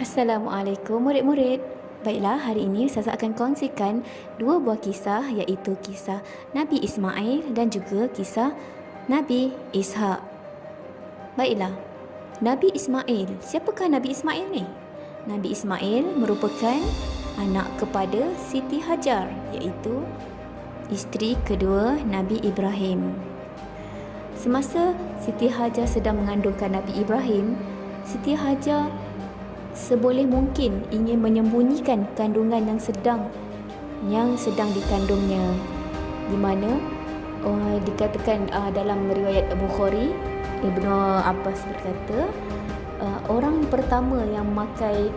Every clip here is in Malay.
Assalamualaikum murid-murid. Baiklah, hari ini Ustazah akan kongsikan dua buah kisah, iaitu kisah Nabi Ismail dan juga kisah Nabi Ishak. Baiklah, Nabi Ismail. Siapakah Nabi Ismail ni? Nabi Ismail merupakan anak kepada Siti Hajar, iaitu isteri kedua Nabi Ibrahim. Semasa Siti Hajar sedang mengandungkan Nabi Ibrahim, Siti Hajar seboleh mungkin ingin menyembunyikan kandungan yang sedang dikandungnya, di mana dikatakan dalam riwayat Bukhari, Ibnu Abbas berkata orang pertama yang memakai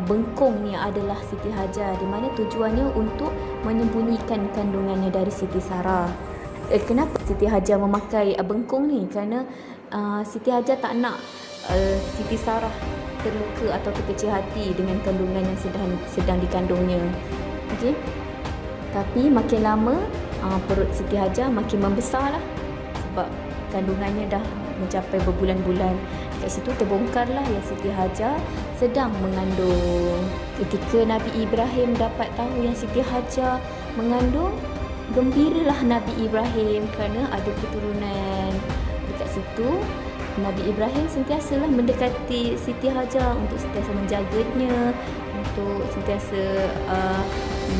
bengkung ni adalah Siti Hajar, di mana tujuannya untuk menyembunyikan kandungannya dari Siti Sarah. Kenapa Siti Hajar memakai bengkung ni? Kerana Siti Hajar tak nak Siti Sarah terluka atau terkecil hati dengan kandungan yang sedang dikandungnya. Okey. Tapi makin lama perut Siti Hajar makin membesar lah, sebab kandungannya dah mencapai berbulan-bulan. Kat situ terbongkarlah yang Siti Hajar sedang mengandung. Ketika Nabi Ibrahim dapat tahu yang Siti Hajar mengandung, gembiralah Nabi Ibrahim kerana ada keturunan. Dekat situ Nabi Ibrahim sentiasalah mendekati Siti Hajar untuk sentiasa menjaganya, untuk sentiasa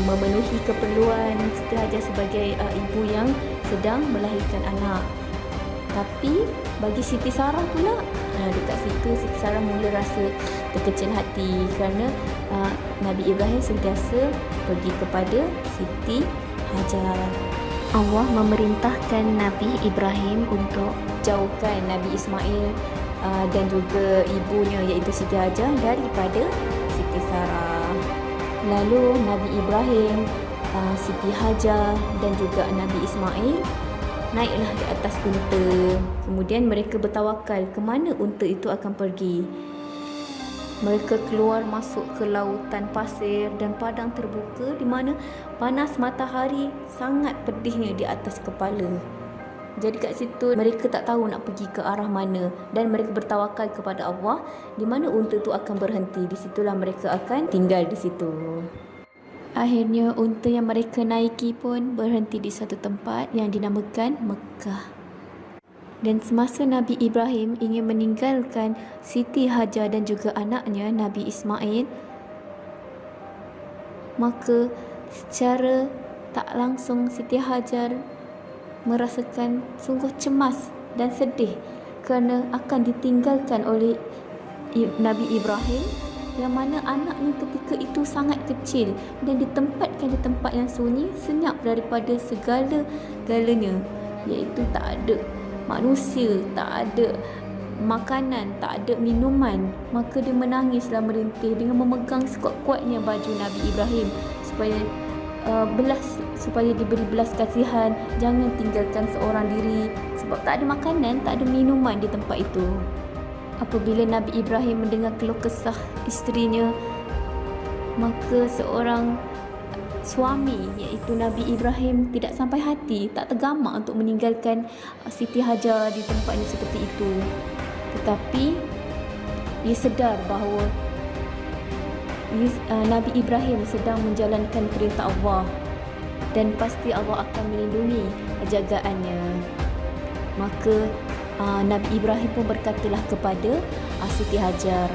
memenuhi keperluan Siti Hajar sebagai ibu yang sedang melahirkan anak. Tapi bagi Siti Sarah pula, dekat situ Siti Sarah mula rasa terkecil hati kerana Nabi Ibrahim sentiasa pergi kepada Siti Hajar. Allah memerintahkan Nabi Ibrahim untuk jauhkan Nabi Ismail dan juga ibunya, iaitu Siti Hajar, daripada Siti Sarah. Lalu Nabi Ibrahim, Siti Hajar dan juga Nabi Ismail naiklah di atas unta. Kemudian mereka bertawakal ke mana unta itu akan pergi. Mereka keluar masuk ke lautan pasir dan padang terbuka, di mana panas matahari sangat pedihnya di atas kepala. Jadi kat situ mereka tak tahu nak pergi ke arah mana, dan mereka bertawakal kepada Allah di mana unta itu akan berhenti. Di situlah mereka akan tinggal di situ. Akhirnya unta yang mereka naiki pun berhenti di satu tempat yang dinamakan Mekah. Dan semasa Nabi Ibrahim ingin meninggalkan Siti Hajar dan juga anaknya Nabi Ismail, maka secara tak langsung Siti Hajar merasakan sungguh cemas dan sedih kerana akan ditinggalkan oleh Nabi Ibrahim, yang mana anaknya ketika itu sangat kecil dan ditempatkan di tempat yang sunyi, senyap daripada segala-galanya, iaitu tak ada manusia, tak ada makanan, tak ada minuman. Maka dia menangislah merintih dengan memegang sekuat-kuatnya baju Nabi Ibrahim supaya diberi belas kasihan, jangan tinggalkan seorang diri, sebab tak ada makanan, tak ada minuman di tempat itu. Apabila Nabi Ibrahim mendengar keluh kesah isterinya, maka seorang suami, iaitu Nabi Ibrahim, tidak sampai hati, tak tergamak untuk meninggalkan Siti Hajar di tempatnya seperti itu. Tetapi dia sedar bahawa Nabi Ibrahim sedang menjalankan perintah Allah dan pasti Allah akan melindungi jagaannya. Maka Nabi Ibrahim pun berkatalah kepada Siti Hajar,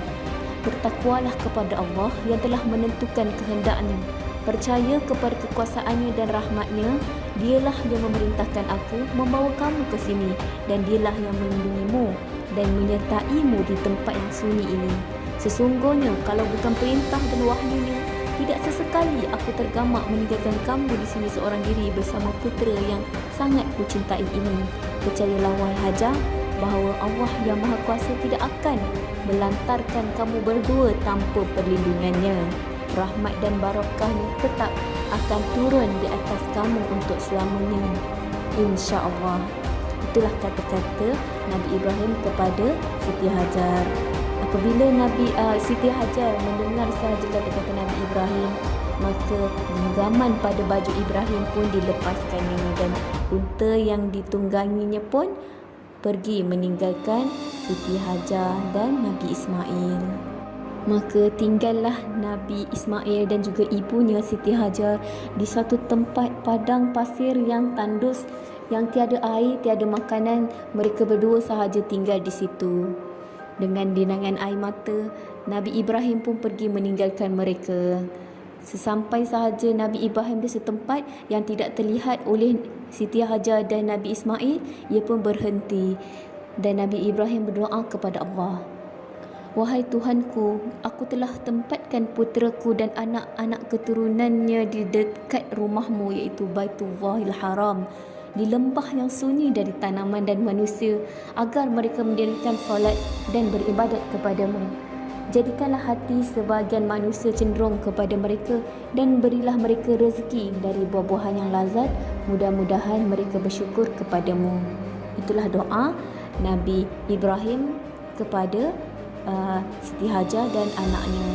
bertakwalah kepada Allah yang telah menentukan kehendaknya. Percaya kepada kekuasaannya dan rahmatnya. Dialah yang memerintahkan aku membawa kamu ke sini, dan dialah yang melindungimu dan menyertaimu di tempat yang sunyi ini. Sesungguhnya kalau bukan perintah dan wahyunya, tidak sesekali aku tergamak meninggalkan kamu di sini seorang diri bersama putera yang sangat kucintai ini. Percayalah wahai Hajar, bahawa Allah yang Maha Kuasa tidak akan melantarkan kamu berdua tanpa perlindungannya. Rahmat dan barakahnya tetap akan turun di atas kamu untuk selamanya, insya-Allah. Itulah kata-kata Nabi Ibrahim kepada Siti Hajar. Apabila Siti Hajar mendengar sahaja kata-kata Nabi Ibrahim, maka genggaman pada baju Ibrahim pun dilepaskannya, dan unta yang ditungganginya pun pergi meninggalkan Siti Hajar dan Nabi Ismail. Maka tinggallah Nabi Ismail dan juga ibunya Siti Hajar di satu tempat padang pasir yang tandus, yang tiada air, tiada makanan. Mereka berdua sahaja tinggal di situ. Dengan genangan air mata, Nabi Ibrahim pun pergi meninggalkan mereka. Sesampai sahaja Nabi Ibrahim di setempat yang tidak terlihat oleh Siti Hajar dan Nabi Ismail, ia pun berhenti. Dan Nabi Ibrahim berdoa kepada Allah, "Wahai Tuhanku, aku telah tempatkan puteraku dan anak-anak keturunannya di dekat rumahmu, iaitu Baitullahil Haram, di lembah yang sunyi dari tanaman dan manusia, agar mereka mendirikan solat dan beribadat kepadamu. Jadikanlah hati sebahagian manusia cenderung kepada mereka dan berilah mereka rezeki dari buah-buahan yang lazat. Mudah-mudahan mereka bersyukur kepadamu." Itulah doa Nabi Ibrahim kepada Siti Hajar dan anaknya.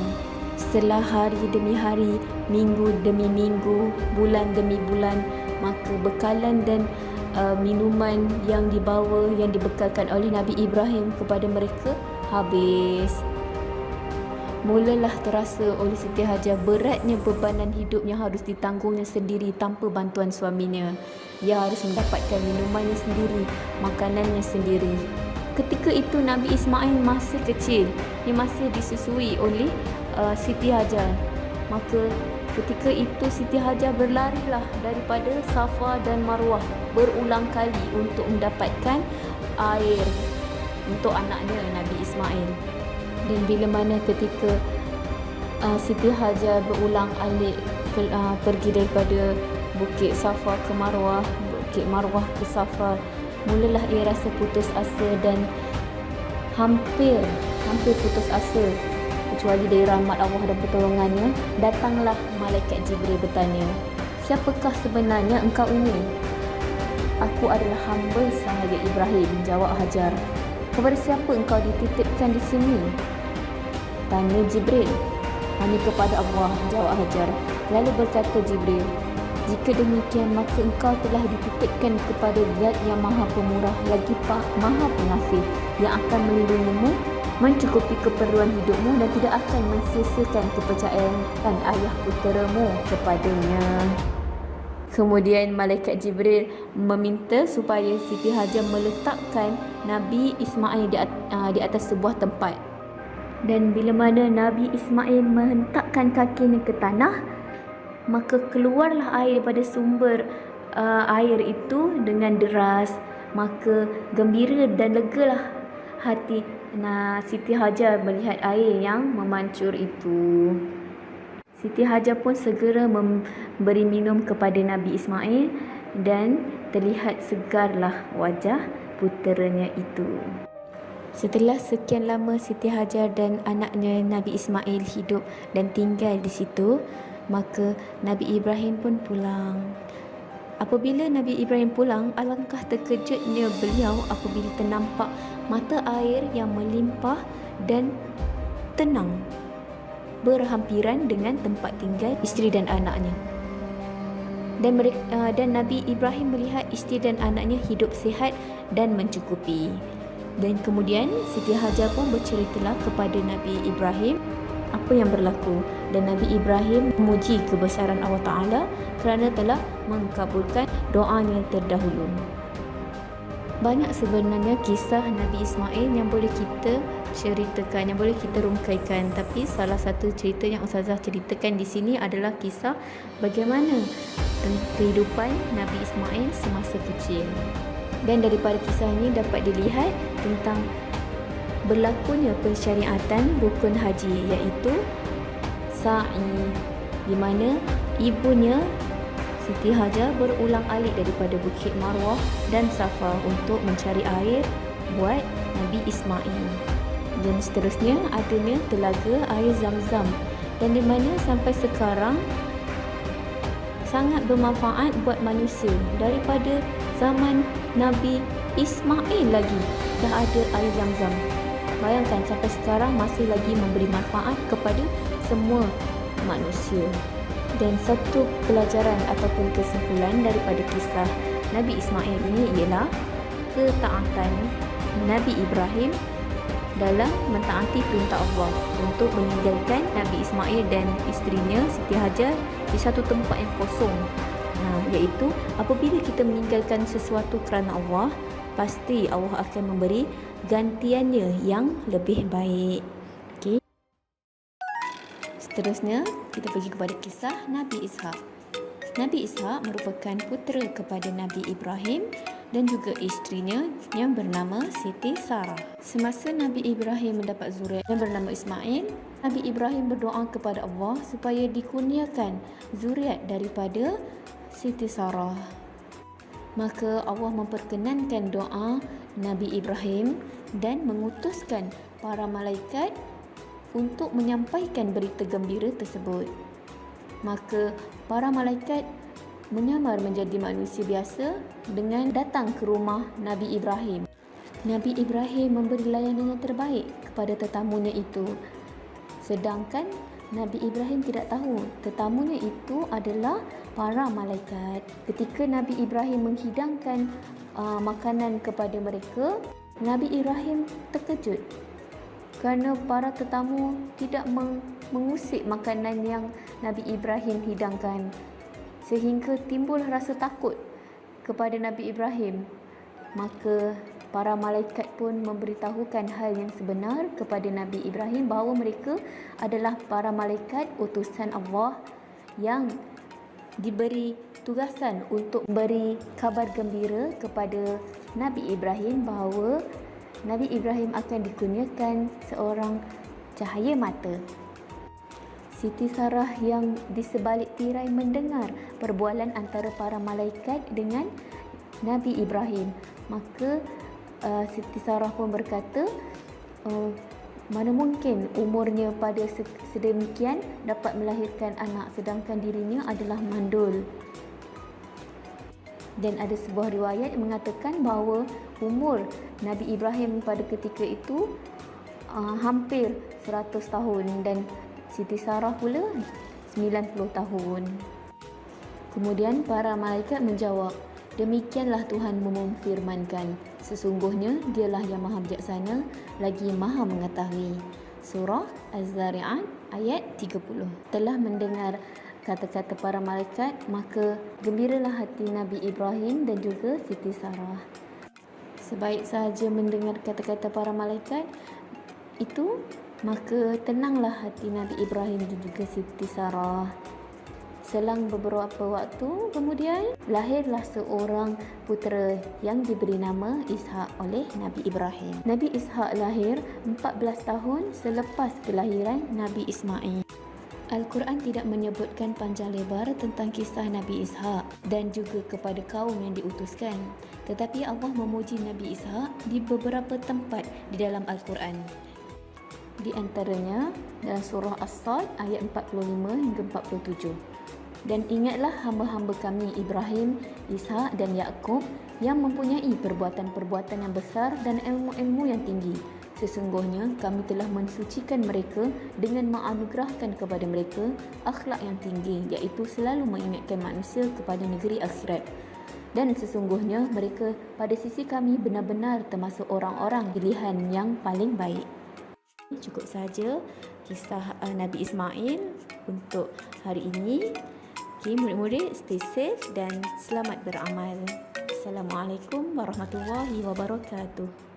Setelah hari demi hari, minggu demi minggu, bulan demi bulan, maka bekalan dan minuman yang dibawa, yang dibekalkan oleh Nabi Ibrahim kepada mereka habis. Mulalah terasa oleh Siti Hajar beratnya bebanan hidup yang harus ditanggungnya sendiri tanpa bantuan suaminya. Ia harus mendapatkan minumannya sendiri, makanannya sendiri. Ketika itu Nabi Ismail masih kecil, dia masih disusui oleh Siti Hajar. Maka ketika itu Siti Hajar berlarilah daripada Safa dan Marwah berulang kali untuk mendapatkan air untuk anaknya Nabi Ismail. Dan bila mana ketika Siti Hajar berulang alik pergi daripada Bukit Safa ke Marwah, Bukit Marwah ke Safa, mulalah ia rasa putus asa dan hampir putus asa. Kecuali dari rahmat Allah dan pertolongannya, datanglah malaikat Jibril bertanya, "Siapakah sebenarnya engkau ini?" "Aku adalah hamba sahaya Ibrahim," jawab Hajar. "Kepada siapa engkau dititipkan di sini?" tanya Jibril. "Hanya kepada Allah," jawab Hajar. Lalu berkata Jibril, "Jika demikian, maka engkau telah dititipkan kepada Zat yang Maha Pemurah lagi Maha Pengasih, yang akan melindungimu, mencukupi keperluan hidupmu dan tidak akan mensia-siakan kepercayaan ayah puteramu kepadanya." Kemudian malaikat Jibril meminta supaya Siti Hajar meletakkan Nabi Ismail di atas sebuah tempat. Dan bila mana Nabi Ismail menghentakkan kakinya ke tanah, maka keluarlah air daripada sumber air itu dengan deras. Maka gembira dan legalah hati Siti Hajar melihat air yang memancur itu. Siti Hajar pun segera memberi minum kepada Nabi Ismail dan terlihat segarlah wajah puteranya itu. Setelah sekian lama Siti Hajar dan anaknya Nabi Ismail hidup dan tinggal di situ, maka Nabi Ibrahim pun pulang. Apabila Nabi Ibrahim pulang, alangkah terkejutnya beliau apabila ternampak mata air yang melimpah dan tenang berhampiran dengan tempat tinggal isteri dan anaknya. Dan Nabi Ibrahim melihat isteri dan anaknya hidup sihat dan mencukupi. Dan kemudian Siti Hajar pun berceritalah kepada Nabi Ibrahim apa yang berlaku, dan Nabi Ibrahim memuji kebesaran Allah Ta'ala kerana telah mengabulkan doanya terdahulu. Banyak sebenarnya kisah Nabi Ismail yang boleh kita ceritakan, yang boleh kita rungkaikan, tapi salah satu cerita yang Ustazah ceritakan di sini adalah kisah bagaimana kehidupan Nabi Ismail semasa kecil. Dan daripada kisah ini dapat dilihat tentang berlakunya pensyariatan rukun haji, iaitu sa'i, di mana ibunya Siti Hajar berulang alik daripada Bukit Marwah dan Safa untuk mencari air buat Nabi Ismail. Dan seterusnya adanya telaga air Zam-Zam, dan di mana sampai sekarang sangat bermanfaat buat manusia. Daripada zaman Nabi Ismail lagi dah ada air Zam-Zam. Bayangkan sampai sekarang masih lagi memberi manfaat kepada semua manusia. Dan satu pelajaran ataupun kesimpulan daripada kisah Nabi Ismail ini ialah ketaatan Nabi Ibrahim dalam mentaati perintah Allah untuk meninggalkan Nabi Ismail dan isterinya Siti Hajar di satu tempat yang kosong. Iaitu apabila kita meninggalkan sesuatu kerana Allah, pasti Allah akan memberi gantiannya yang lebih baik. Okey. Seterusnya, kita pergi kepada kisah Nabi Ishak. Nabi Ishak merupakan putera kepada Nabi Ibrahim dan juga isterinya yang bernama Siti Sarah. Semasa Nabi Ibrahim mendapat zuriat yang bernama Ismail, Nabi Ibrahim berdoa kepada Allah supaya dikurniakan zuriat daripada Siti Sarah. Maka Allah memperkenankan doa Nabi Ibrahim dan mengutuskan para malaikat untuk menyampaikan berita gembira tersebut. Maka para malaikat menyamar menjadi manusia biasa dengan datang ke rumah Nabi Ibrahim. Nabi Ibrahim memberi layanan yang terbaik kepada tetamunya itu. Sedangkan Nabi Ibrahim tidak tahu tetamunya itu adalah para malaikat. Ketika Nabi Ibrahim menghidangkan makanan kepada mereka, Nabi Ibrahim terkejut kerana para tetamu tidak mengusik makanan yang Nabi Ibrahim hidangkan, sehingga timbul rasa takut kepada Nabi Ibrahim. Maka para malaikat pun memberitahukan hal yang sebenar kepada Nabi Ibrahim bahawa mereka adalah para malaikat utusan Allah yang diberi tugasan untuk beri kabar gembira kepada Nabi Ibrahim bahawa Nabi Ibrahim akan dikurniakan seorang cahaya mata. Siti Sarah yang di sebalik tirai mendengar perbualan antara para malaikat dengan Nabi Ibrahim. Maka Siti Sarah pun berkata, mana mungkin umurnya pada sedemikian dapat melahirkan anak sedangkan dirinya adalah mandul. Dan ada sebuah riwayat yang mengatakan bahawa umur Nabi Ibrahim pada ketika itu hampir 100 tahun dan Siti Sarah pula 90 tahun. Kemudian para malaikat menjawab, demikianlah Tuhan memfirmankan, sesungguhnya dialah yang maha bijaksana lagi maha mengetahui. Surah Az-Zari'at ayat 30. Telah mendengar kata-kata para malaikat, maka gembiralah hati Nabi Ibrahim dan juga Siti Sarah. Sebaik sahaja mendengar kata-kata para malaikat itu, maka tenanglah hati Nabi Ibrahim dan juga Siti Sarah. Selang beberapa waktu kemudian, lahirlah seorang putera yang diberi nama Ishak oleh Nabi Ibrahim. Nabi Ishak lahir 14 tahun selepas kelahiran Nabi Ismail. Al-Quran tidak menyebutkan panjang lebar tentang kisah Nabi Ishak dan juga kepada kaum yang diutuskan. Tetapi Allah memuji Nabi Ishak di beberapa tempat di dalam Al-Quran. Di antaranya dalam surah As-Sad ayat 45 hingga 47. Dan ingatlah hamba-hamba kami Ibrahim, Ishak dan Yaqub yang mempunyai perbuatan-perbuatan yang besar dan ilmu-ilmu yang tinggi. Sesungguhnya kami telah mensucikan mereka dengan menganugerahkan kepada mereka akhlak yang tinggi, iaitu selalu mengingatkan manusia kepada negeri akhirat. Dan sesungguhnya mereka pada sisi kami benar-benar termasuk orang-orang pilihan yang paling baik. Cukup saja kisah Nabi Ismail untuk hari ini. Okay, murid-murid, stay safe dan selamat beramal. Assalamualaikum warahmatullahi wabarakatuh.